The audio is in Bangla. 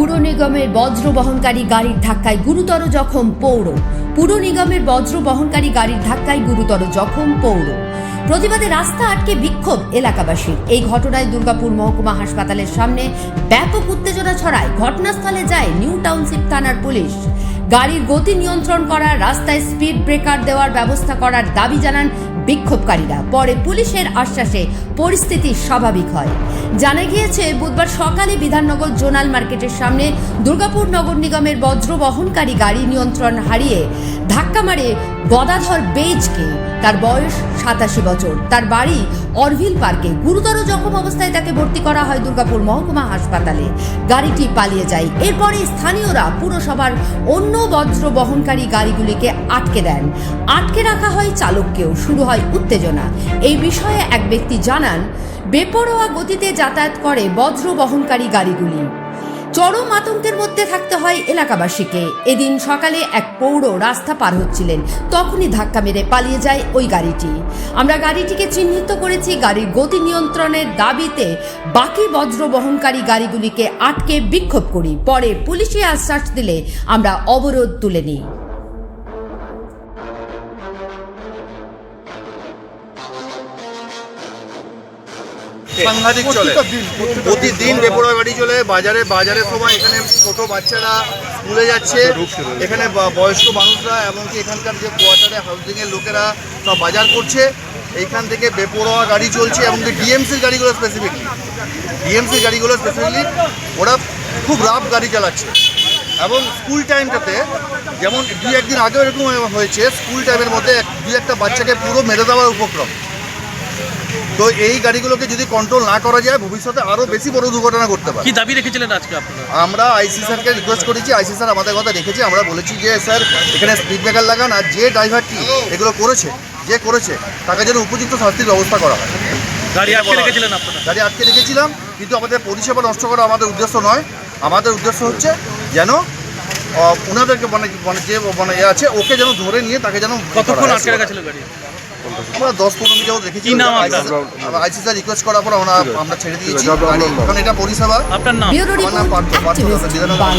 পুর নিগমের বজ্র বহনকারী গাড়ির ধাক্কায় গুরুতর জখম পৌর। পুর নিগমের বজ্র বহনকারী গাড়ির ধাক্কায় গুরুতর জখম পৌর। প্রতিবাদে রাস্তা আটকে বিক্ষোভ এলাকাবাসীর। এই ঘটনায় দুর্গাপুর মহকুমা হাসপাতালের সামনে ব্যাপক উত্তেজনা ছড়ায়। ঘটনাস্থলে যায় নিউ টাউনশিপ থানার পুলিশ। গাড়ির গতি নিয়ন্ত্রণ করার, রাস্তায় স্পিড ব্রেকার দেওয়ার ব্যবস্থা করার দাবি জানান বিক্ষোভকারীরা। পরে পুলিশের আশ্বাসে পরিস্থিতি স্বাভাবিক হয়। জানা গিয়েছে, বুধবার সকালে বিধাননগর জোনাল মার্কেটের সামনে দুর্গাপুর নগর নিগমের বজ্র বহনকারী গাড়ি নিয়ন্ত্রণ হারিয়ে ধাক্কা মারে গদাধর বেজকে। তার বয়স 87 বছর। তার বাড়ি অরভিল পার্কে। গুরুতর জখম অবস্থায় তাকে ভর্তি করা হয় দুর্গাপুর মহকুমা হাসপাতালে। গাড়িটি পালিয়ে যায়। এরপরে স্থানীয়রা পুরসভার অন্য বজ্র বহনকারী গাড়িগুলিকে আটকে দেন। আটকে রাখা হয় চালককেও। শুরু হয় উত্তেজনা। এই বিষয়ে এক ব্যক্তি জানান, বেপরোয়া গতিতে যাতায়াত করে বজ্র বহনকারী গাড়িগুলি। চরম আতঙ্কের মধ্যে থাকতে হয় এলাকাবাসীকে। এদিন সকালে এক পৌর রাস্তা পার হচ্ছিলেন, তখনই ধাক্কা মেরে পালিয়ে যায় ওই গাড়িটি। আমরা গাড়িটিকে চিহ্নিত করেছি। গাড়ির গতি নিয়ন্ত্রণের দাবিতে বাকি বজ্র বহনকারী গাড়িগুলিকে আটকে বিক্ষোভ করি। পরে পুলিশি আশ্বাস দিলে আমরা অবরোধ তুলে নিই। সাংঘাতিক চলে, প্রতিদিন বেপরোয়া গাড়ি চলে। বাজারের সময় এখানে ছোট বাচ্চারা স্কুলে যাচ্ছে, এখানে বয়স্ক মানুষরা, এমনকি এখানকার যে কোয়ার্টারে হাউজিংয়ের লোকেরা সব বাজার করছে। এইখান থেকে বেপরোয়া গাড়ি চলছে, এমনকি ডিএমসির গাড়িগুলো স্পেসিফিকলি ওরা খুব রাফ গাড়ি চালাচ্ছে। এবং স্কুল টাইমটাতে, যেমন দুই একদিন আগেও এরকম হয়েছে, স্কুল টাইমের মধ্যে দুই একটা বাচ্চাকে পুরো মেরে দেওয়ার উপক্রম। তো এই গাড়িগুলোকে যদি কন্ট্রোল না করা যায়, ভবিষ্যতে আরো বেশি বড় দুর্ঘটনা করতে পারে। কি দাবি রেখেছিলেন আজকে আপনারা? আমরা আইসি স্যারকে রিকোয়েস্ট করেছি। আইসি স্যার আমাদের কথা রেখেছি। আমরা বলেছি যে স্যার, এখানে স্পিড ব্রেকার লাগান, আর যে ড্রাইভারটি এগুলো করেছে তাকে যেন উপযুক্ত শাস্তির ব্যবস্থা করা হয়। গাড়ি আটকে রেখেছিলেন আপনারা? গাড়ি আটকে রেখেছিলাম, কিন্তু আমাদের পরিষেবা নষ্ট করা আমাদের উদ্দেশ্য নয়। আমাদের উদ্দেশ্য হচ্ছে যেন ওনাদেরকে যে আছে ওকে যেন ধরে নিয়ে তাকে যেন। কতক্ষণ আটকে রেখেছিল গাড়ি? আমরা 10-15 মিনিট যাবত রেখেছি। আইসি স্যার রিকোয়েস্ট করার পর আমরা ছেড়ে দিয়েছি, কারণ এটা পরিষেবা। আপনার নাম? আমার নাম পার্থ, বিধাননগর।